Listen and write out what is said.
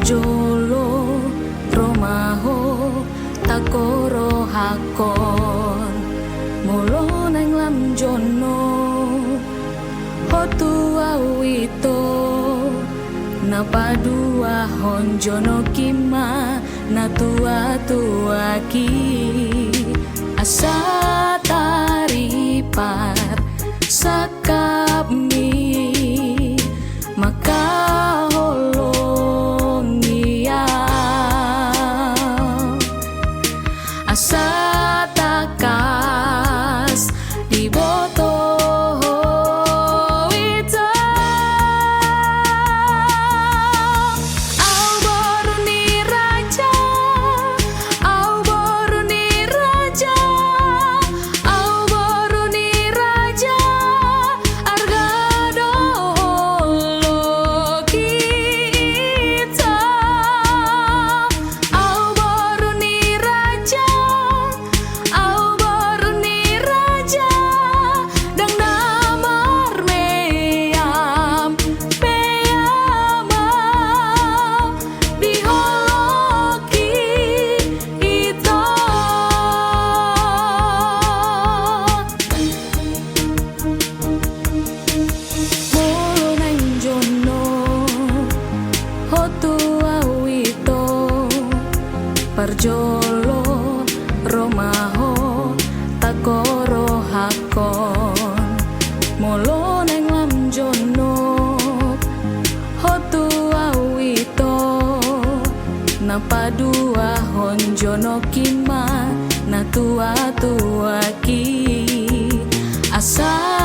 Parjolo romaho takoro hakon molo nang lamjono hotu awito na padua honjono kima na tua ki asa taripar sakapmi maka holongia asa takas di boto wita au baru ni raja au baru ni raja au baru ni raja argado lo kita au baru ni raja au baru ni raja dang damar meyam peyamau di holoki ito molo nang jono hotu awito parjolo romaho takoro hakon molo nang lamjono hotu awito na padua honjono kima na tua ki asa